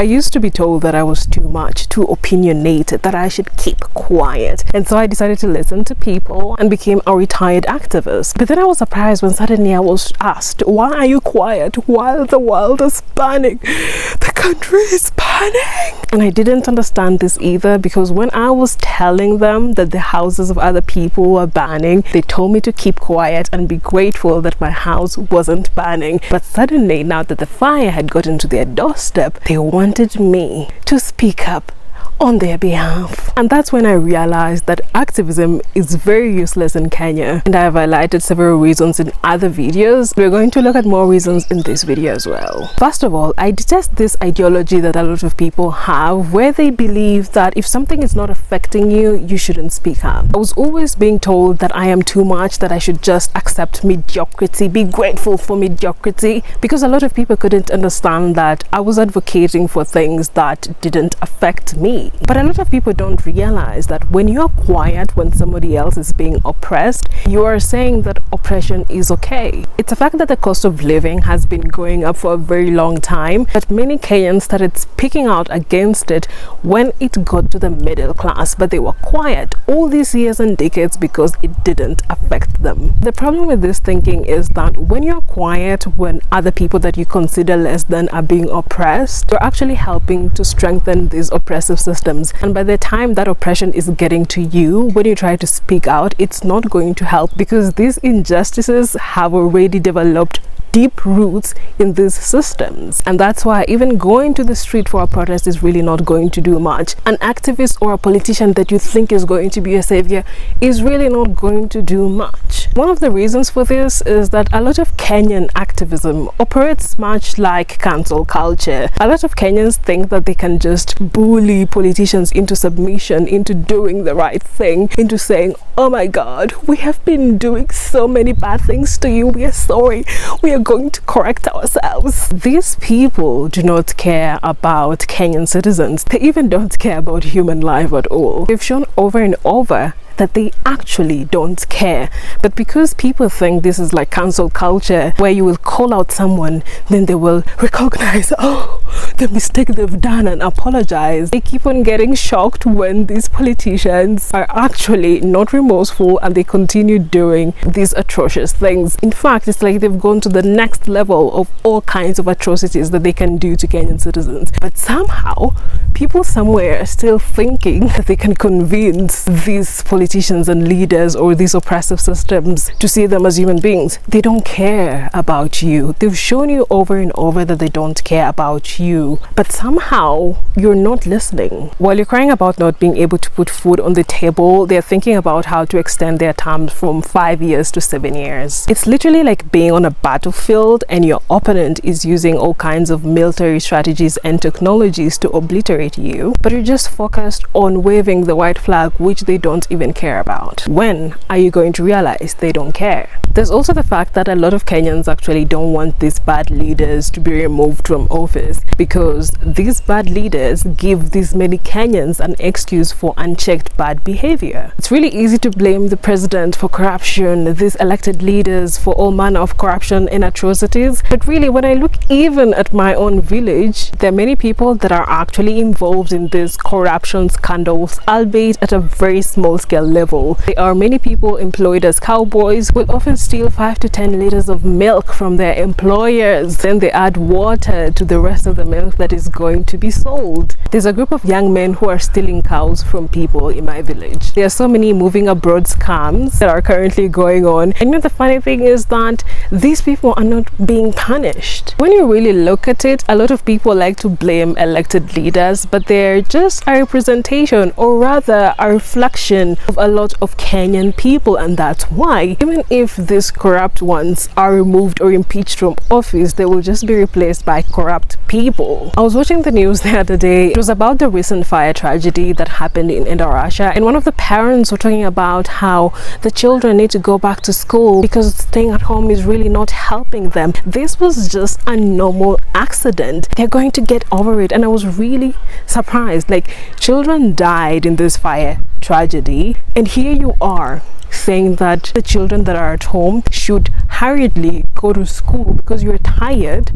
I used to be told that I was too much, too opinionated, that I should keep quiet. And so I decided to listen to people and became a retired activist. But then I was surprised when suddenly I was asked, why are you quiet while the world is burning? The country is burning. And I didn't understand this either, because when I was telling them that the houses of other people were burning, they told me to keep quiet and be grateful that my house wasn't burning. But suddenly, now that the fire had gotten to their doorstep, they wanted me to speak up on their behalf. And that's when I realized that activism is very useless in Kenya, and I have highlighted several reasons in other videos. We're going to look at more reasons in this video as well. First of all, I detest this ideology that a lot of people have, where they believe that if something is not affecting you, you shouldn't speak up. I was always being told that I am too much, that I should just accept mediocrity, be grateful for mediocrity, because a lot of people couldn't understand that I was advocating for things that didn't affect me. But a lot of people don't realize that when you're quiet when somebody else is being oppressed, you are saying that oppression is okay. It's a fact that the cost of living has been going up for a very long time, but many Kenyans started speaking out against it when it got to the middle class, but they were quiet all these years and decades because it didn't affect them. The problem with this thinking is that when you're quiet when other people that you consider less than are being oppressed, you're actually helping to strengthen these oppressive systems. And by the time that oppression is getting to you, when you try to speak out, it's not going to help, because these injustices have already developed deep roots in these systems. And that's why even going to the street for a protest is really not going to do much. An activist or a politician that you think is going to be a savior is really not going to do much. One of the reasons for this is that a lot of Kenyan activism operates much like cancel culture. A lot of Kenyans think that they can just bully politicians into submission, into doing the right thing, into saying, oh my God, we have been doing so many bad things to you, we are sorry, we are going to correct ourselves. These people do not care about Kenyan citizens. They even don't care about human life at all. They've shown over and over that they actually don't care. But because people think this is like cancel culture, where you will call out someone, then they will recognize, the mistake they've done and apologize. They keep on getting shocked when these politicians are actually not remorseful and they continue doing these atrocious things. In fact, it's like they've gone to the next level of all kinds of atrocities that they can do to Kenyan citizens. But somehow, people somewhere are still thinking that they can convince these politicians and leaders or these oppressive systems to see them as human beings. They don't care about you. They've shown you over and over that they don't care about you, but somehow you're not listening. While you're crying about not being able to put food on the table, they're thinking about how to extend their terms from 5 years to 7 years. It's literally like being on a battlefield and your opponent is using all kinds of military strategies and technologies to obliterate you, but you're just focused on waving the white flag, which they don't even care about. When are you going to realize they don't care? There's also the fact that a lot of Kenyans actually don't want these bad leaders to be removed from office, because these bad leaders give these many Kenyans an excuse for unchecked bad behavior. It's really easy to blame the president for corruption, these elected leaders for all manner of corruption and atrocities, but really when I look even at my own village, there are many people that are actually involved in these corruption scandals, albeit at a very small scale level. There are many people employed as cowboys who will often steal 5 to 10 liters of milk from their employers. Then they add water to the rest of the milk that is going to be sold. There's a group of young men who are stealing cows from people in my village. There are so many moving abroad scams that are currently going on. And you know, the funny thing is that these people are not being punished. When you really look at it, a lot of people like to blame elected leaders, but they're just a representation, or rather a reflection of a lot of Kenyan people. And that's why even if these corrupt ones are removed or impeached from office, they will just be replaced by corrupt people. I was watching the news the other day. It was about the recent fire tragedy that happened in Indonesia, and one of the parents were talking about how the children need to go back to school because staying at home is really not helping them. This was just a normal accident. They're going to get over it. And I was really surprised. Like, children died in this fire. tragedy, and here you are saying that the children that are at home should hurriedly go to school because you're tired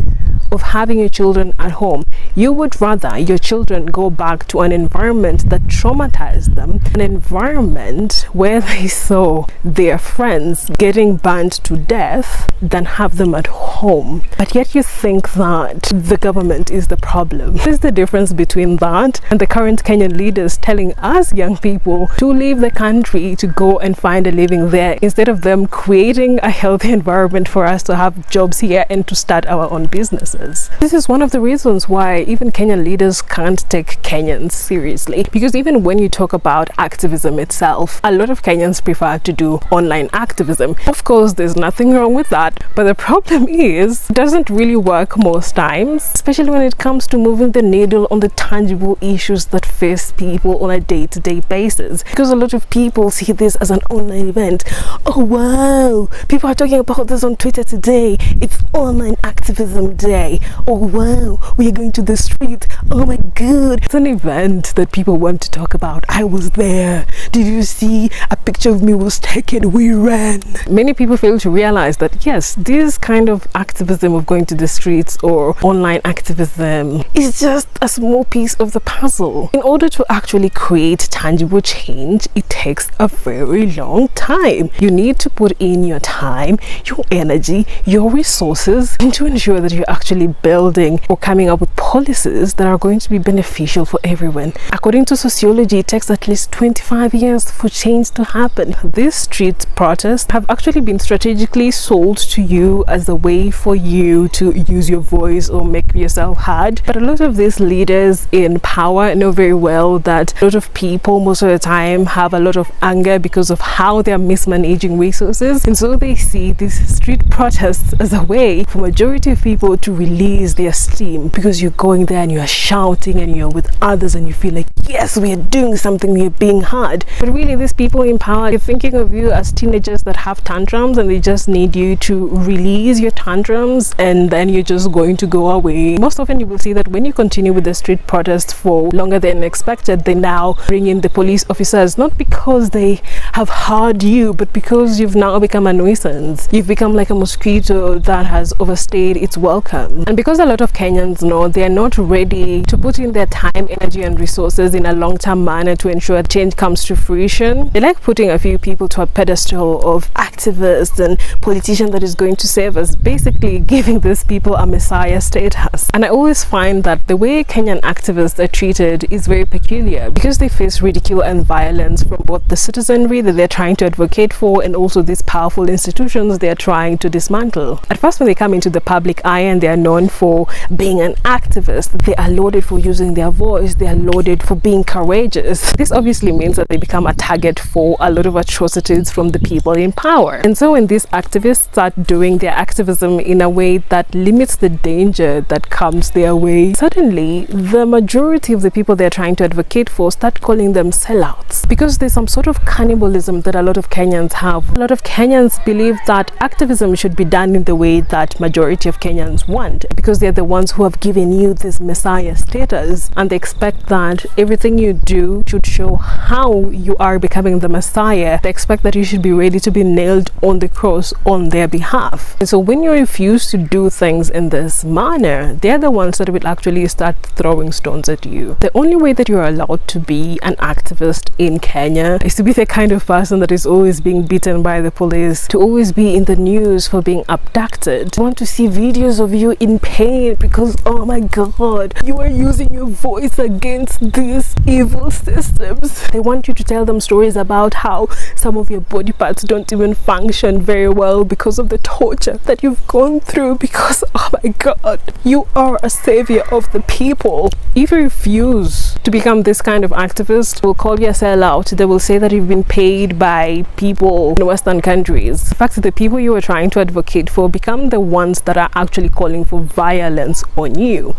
of having your children at home. You would rather your children go back to an environment that traumatized them, an environment where they saw their friends getting burned to death, than have them at home. But yet you think that the government is the problem. What is the difference between that and the current Kenyan leaders telling us young people to leave the country to go and find a living there, instead of them creating a healthy environment for us to have jobs here and to start our own businesses? This is one of the reasons why even Kenyan leaders can't take Kenyans seriously, because even when you talk about activism itself, a lot of Kenyans prefer to do online activism. Of course, there's nothing wrong with that, but the problem is it doesn't really work most times, especially when it comes to moving the needle on the tangible issues that face people on a day-to-day basis, because a lot of people see this as an online event. Oh wow, people are talking about this on Twitter today, it's online activism day. Oh wow, we are going to the street. Oh my god, it's an event that people want to talk about. I was there, did you see, a picture of me was taken, we ran. Many people fail to realize that yes, this kind of activism of going to the streets or online activism is just a small piece of the puzzle. In order to actually create tangible change, it takes a very long time. You need to put in your time, your energy, your resources, and to ensure that you're actually building or coming up with policies that are going to be beneficial for everyone. According to sociology, it takes at least 25 years for change to happen. These street protests have actually been strategically sold to you as a way for you to use your voice or make yourself heard. But a lot of these leaders in power know very well that a lot of people most of the time have a lot of anger because of how they are mismanaging resources, and so they see these street protests as a way for majority of people to release their steam, because you're going there and you're shouting and you're with others and you feel like yes, we are doing something, we are being heard. But really, these people in power, they're thinking of you as teenagers that have tantrums and they just need you to release your tantrums, and then you're just going to go away. Most often you will see that when you continue with the street protests for longer than expected, they now bring in the police officers, not because they have heard you, but because you've now become a nuisance. You've become like a mosquito that has overstayed its welcome. And because a lot of Kenyans know they're not ready to put in their time, energy and resources in a long-term manner to ensure change comes to fruition, they like putting a few people to a pedestal of activists and politicians that is going to save us, basically giving these people a messiah status. And I always find that the way Kenyan activists are treated is very peculiar, because they face ridicule and violence from both the citizenry that they're trying to advocate for and also these powerful institutions they're trying to dismantle. At first, when they come into the public eye and they are known for being an activist, they are lauded for using their voice, they are lauded for being courageous. This obviously means that they become a target for a lot of atrocities from the people in power. And so when these activists start doing their activism in a way that limits the danger that comes their way, suddenly the majority of the people they're trying to advocate for start calling them sellouts, because there's some sort of cannibalism that a lot of Kenyans have. A lot of Kenyans believe that activism should be done in the way that majority of Kenyans want, because they're the ones who have given you this messiah status, and they expect that everything you do should show how you are becoming the messiah. They expect that you should be ready to be nailed on the cross on their behalf. And so when you refuse to do things in this manner, they're the ones that will actually start throwing stones at you. The only way that you're allowed to be an activist in Kenya is to be the kind of person that is always being beaten by the police, to always be in the news for being abducted. I want to see videos of you in pain because, oh my god, you are using your voice against these evil systems. They want you to tell them stories about how some of your body parts don't even function very well because of the torture that you've gone through, because, oh my god, you are a savior of the people. If you refuse to become this kind of activist, will call you a sellout. They will say that you've been paid by people in Western countries. In fact, the people you are trying to advocate for become the ones that are actually calling for violence on you.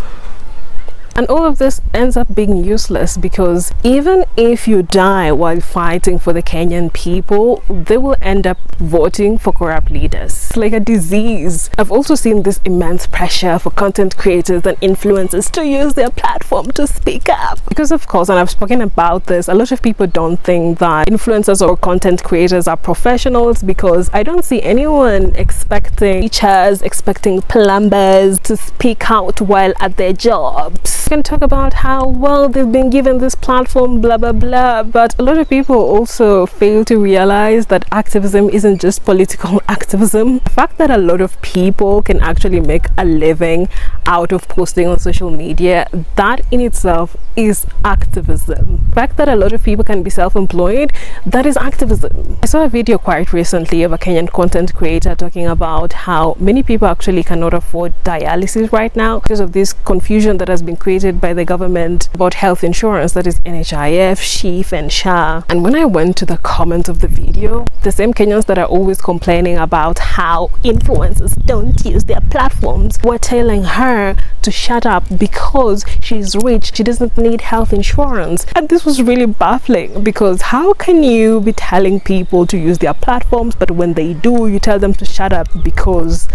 And all of this ends up being useless, because even if you die while fighting for the Kenyan people, they will end up voting for corrupt leaders. It's like a disease. I've also seen this immense pressure for content creators and influencers to use their platform to speak up. Because of course, and I've spoken about this, a lot of people don't think that influencers or content creators are professionals, because I don't see anyone expecting teachers, expecting plumbers to speak out while at their jobs. You can talk about how well they've been given this platform, blah blah blah, but a lot of people also fail to realize that activism isn't just political activism. The fact that a lot of people can actually make a living out of posting on social media, that in itself is activism. The fact that a lot of people can be self-employed, that is activism. I saw a video quite recently of a Kenyan content creator talking about how many people actually cannot afford dialysis right now because of this confusion that has been created by the government about health insurance, that is NHIF, SHIF and SHA. And when I went to the comments of the video, the same Kenyans that are always complaining about how influencers don't use their platforms were telling her to shut up because she's rich, she doesn't need health insurance. And this was really baffling, because how can you be telling people to use their platforms, but when they do, you tell them to shut up because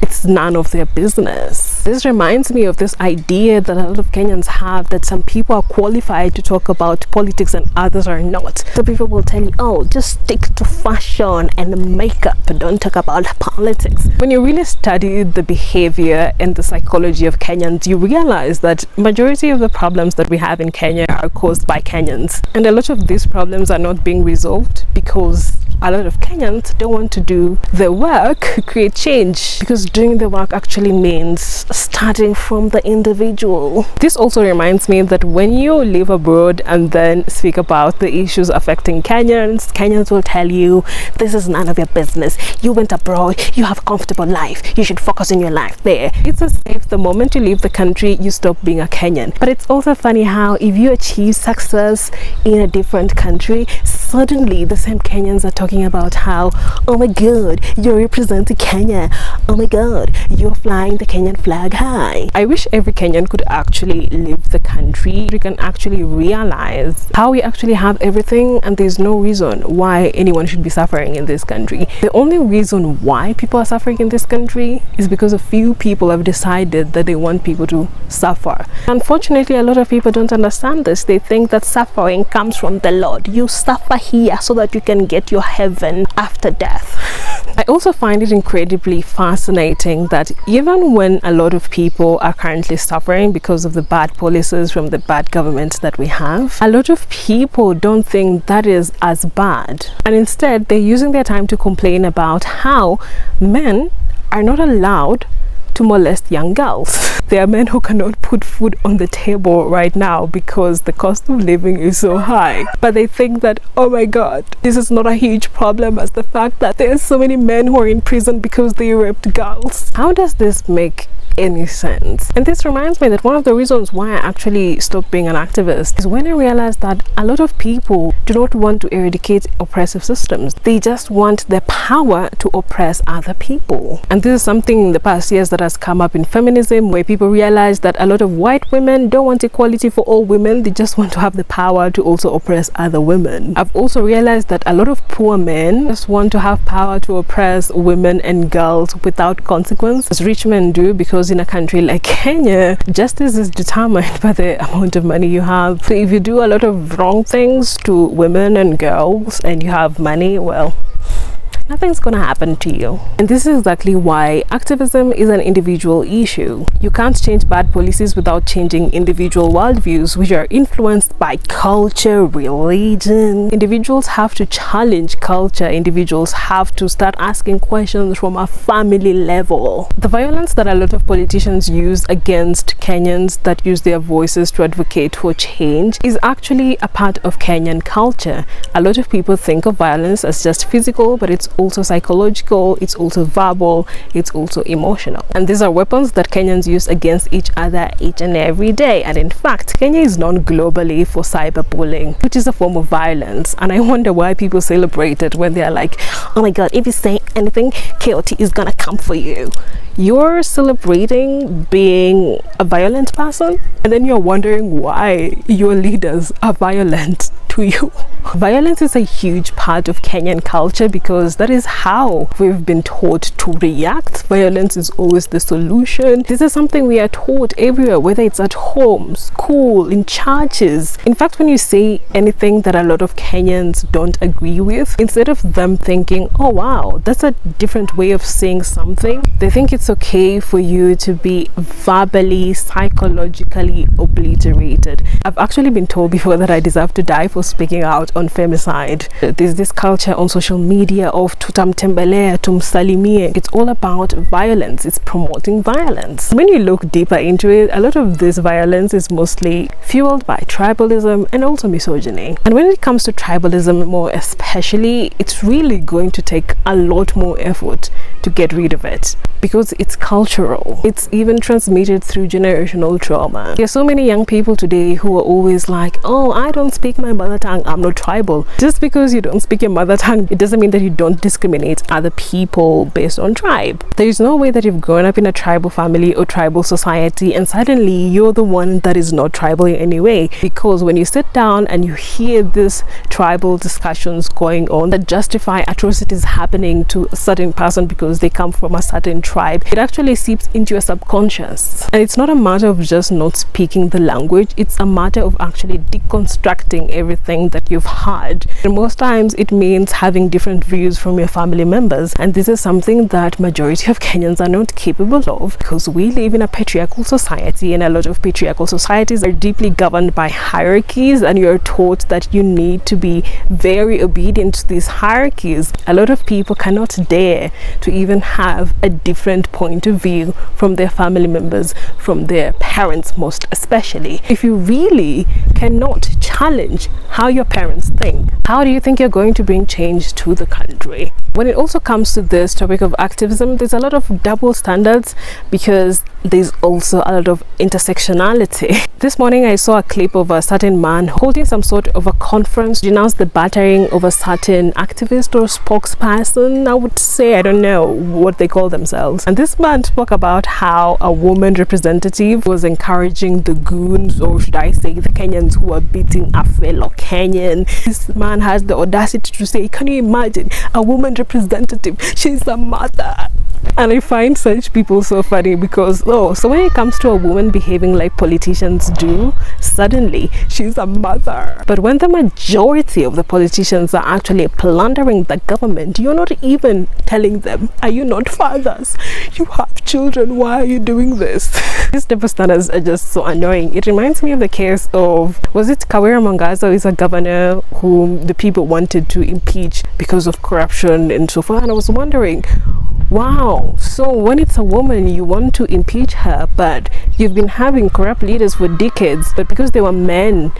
it's none of their business? This reminds me of this idea that a lot of Kenyans have, that some people are qualified to talk about politics and others are not. So people will tell you, oh, just stick to fashion and makeup, don't talk about politics. When you really study the behavior and the psychology of Kenyans, you realize that majority of the problems that we have in Kenya are caused by Kenyans. And a lot of these problems are not being resolved because a lot of Kenyans don't want to do the work, create change, because doing the work actually means starting from the individual. This also reminds me that when you live abroad and then speak about the issues affecting Kenyans will tell you, this is none of your business. You went abroad, you have a comfortable life, you should focus on your life there. It's as if the moment you leave the country, you stop being a Kenyan. But it's also funny how if you achieve success in a different country, suddenly the same Kenyans are talking about how, oh my god, you're representing Kenya, oh my god, you're flying the Kenyan flag high. I wish every Kenyan could actually leave the country. We can actually realize how we actually have everything, and there's no reason why anyone should be suffering in this country. The only reason why people are suffering in this country is because a few people have decided that they want people to suffer. Unfortunately, a lot of people don't understand this. They think that suffering comes from the Lord. You suffer here so that you can get your heaven after death. I also find it incredibly fascinating that even when a lot of people are currently suffering because of the bad policies from the bad governments that we have, a lot of people don't think that is as bad, and instead they're using their time to complain about how men are not allowed to molest young girls. There are men who cannot put food on the table right now because the cost of living is so high. But they think that, oh my god, this is not a huge problem as the fact that there are so many men who are in prison because they raped girls. How does this make any sense? And this reminds me that one of the reasons why I actually stopped being an activist is when I realized that a lot of people do not want to eradicate oppressive systems. They just want the power to oppress other people. And this is something in the past years that has come up in feminism, where people realize that a lot of white women don't want equality for all women. They just want to have the power to also oppress other women. I've also realized that a lot of poor men just want to have power to oppress women and girls without consequence, as rich men do, because in a country like Kenya, justice is determined by the amount of money you have. So if you do a lot of wrong things to women and girls and you have money, well, nothing's gonna happen to you. And this is exactly why activism is an individual issue. You can't change bad policies without changing individual worldviews, which are influenced by culture, religion. Individuals have to challenge culture. Individuals have to start asking questions from a family level. The violence that a lot of politicians use against Kenyans that use their voices to advocate for change is actually a part of Kenyan culture. A lot of people think of violence as just physical, but it's also psychological, it's also verbal, it's also emotional. And these are weapons that Kenyans use against each other each and every day. And in fact, Kenya is known globally for cyberbullying, which is a form of violence. And I wonder why people celebrate it when they're like, oh my god, if you say anything, KOT is gonna come for you. You're celebrating being a violent person, and then you're wondering why your leaders are violent to you. Violence is a huge part of Kenyan culture because that is how we've been taught to react. Violence is always the solution. This is something we are taught everywhere, whether it's at home, school, in churches. In fact, when you say anything that a lot of Kenyans don't agree with, instead of them thinking, oh wow, that's a different way of saying something, they think it's okay for you to be verbally, psychologically obliterated. I've actually been told before that I deserve to die for speaking out on femicide. There's this culture on social media of tutamtembelee, tumsalimie. It's all about violence. It's promoting violence. When you look deeper into it, a lot of this violence is mostly fueled by tribalism and also misogyny. And when it comes to tribalism more especially, it's really going to take a lot more effort to get rid of it because it's cultural. It's even transmitted through generational trauma. There are so many young people today who are always like, oh, I don't speak my mother tongue, I'm not tribal. Just because you don't speak your mother tongue, it doesn't mean that you don't discriminate other people based on tribe. There is no way that you've grown up in a tribal family or tribal society and suddenly you're the one that is not tribal in any way. Because when you sit down and you hear these tribal discussions going on that justify atrocities happening to a certain person because they come from a certain tribe, it actually seeps into your subconscious. And it's not a matter of just not speaking the language, it's a matter of actually deconstructing everything that you've heard. And most times it means having different views from your family members, and this is something that majority of Kenyans are not capable of because we live in a patriarchal society, and a lot of patriarchal societies are deeply governed by hierarchies, and you're taught that you need to be very obedient to these hierarchies. A lot of people cannot dare to even have a different point of view from their family members, from their parents most especially. If you really cannot challenge how your parents think, how do you think you're going to bring change to the country? When it also comes to this topic of activism, there's a lot of double standards because there's also a lot of intersectionality. This morning I saw a clip of a certain man holding some sort of a conference, denounced the battering of a certain activist or spokesperson, I would say. I don't know what they call themselves. And this man spoke about how a woman representative was encouraging the goons, or should I say the Kenyans who are beating a fellow Kenyan. This man has the audacity to say, can you imagine a woman representative? She's a mother. And I find such people so funny because, oh, so when it comes to a woman behaving like politicians do, suddenly she's a mother. But when the majority of the politicians are actually plundering the government, you're not even telling them, are you not fathers? You have children, why are you doing this? These double standards are just so annoying. It reminds me of the case of, was it Kawira Mwangaza, is a governor whom the people wanted to impeach because of corruption and so forth. And I was wondering, wow, so when it's a woman you want to impeach her, but you've been having corrupt leaders for decades, but because they were men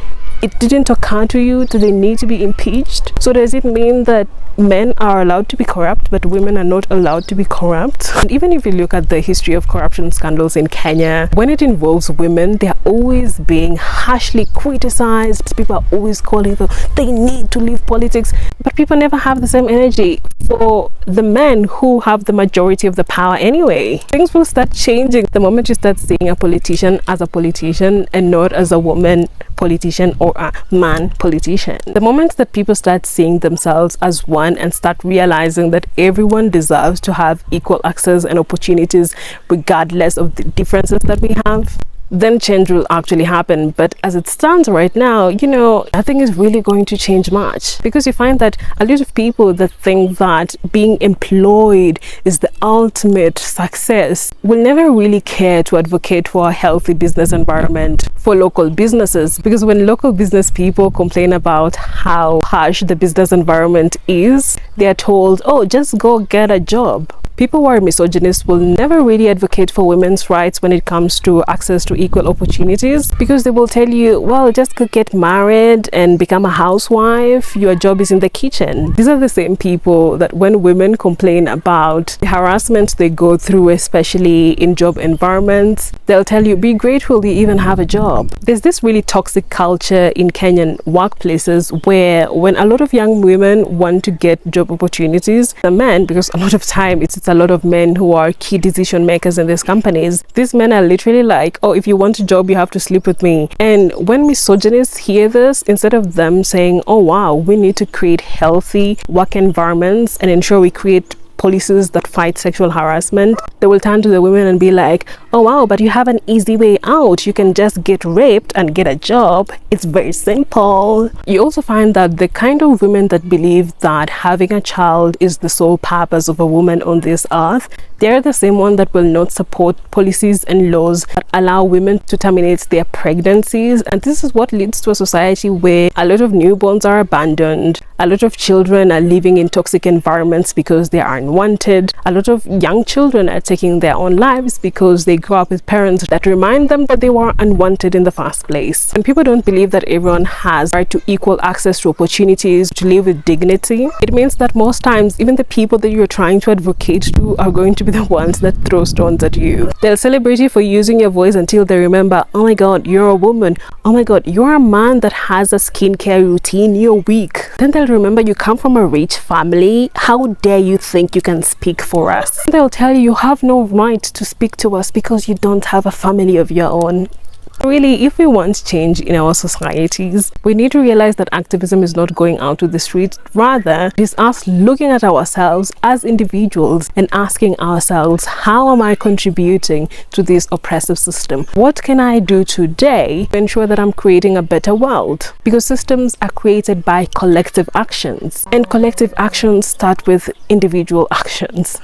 it didn't occur to you that they need to be impeached? So does it mean that men are allowed to be corrupt but women are not allowed to be corrupt? And even if you look at the history of corruption scandals in Kenya, when it involves women, they're always being harshly criticized. People are always calling them, they need to leave politics, but people never have the same energy for the men who have the majority of the power anyway. Things will start changing the moment you start seeing a politician as a politician and not as a woman politician or a man politician. The moment that people start seeing themselves as one and start realizing that everyone deserves to have equal access and opportunities regardless of the differences that we have, then change will actually happen. But as it stands right now, you know, nothing is really going to change much, because you find that a lot of people that think that being employed is the ultimate success will never really care to advocate for a healthy business environment for local businesses. Because when local business people complain about how harsh the business environment is, they are told, oh, just go get a job. People who are misogynist will never really advocate for women's rights when it comes to access to equal opportunities, because they will tell you, well, just get married and become a housewife, your job is in the kitchen. These are the same people that when women complain about the harassment they go through, especially in job environments, they'll tell you, be grateful you even have a job. There's this really toxic culture in Kenyan workplaces where when a lot of young women want to get job opportunities, the men, because a lot of time it's a lot of men who are key decision makers in these companies, these men are literally like, oh, if you want a job, you have to sleep with me. And when misogynists hear this, instead of them saying, oh wow, we need to create healthy work environments and ensure we create policies that fight sexual harassment, they will turn to the women and be like, oh wow, but you have an easy way out. You can just get raped and get a job. It's very simple. You also find that the kind of women that believe that having a child is the sole purpose of a woman on this earth, they're the same one that will not support policies and laws that allow women to terminate their pregnancies. And this is what leads to a society where a lot of newborns are abandoned, a lot of children are living in toxic environments because they are unwanted, a lot of young children are taking their own lives because they grow up with parents that remind them that they were unwanted in the first place. And people don't believe that everyone has right to equal access to opportunities, to live with dignity. It means that most times even the people that you're trying to advocate to are going to be the ones that throw stones at you. They'll celebrate you for using your voice until they remember, oh my god, you're a woman, oh my god, you're a man that has a skincare routine, you're weak. Then they'll remember you come from a rich family, how dare you think you can speak for us. They'll tell you you have no right to speak to us because you don't have a family of your own. Really, if we want change in our societies, we need to realize that activism is not going out to the streets. Rather, it is us looking at ourselves as individuals and asking ourselves, how am I contributing to this oppressive system? What can I do today to ensure that I'm creating a better world? Because systems are created by collective actions, and collective actions start with individual actions.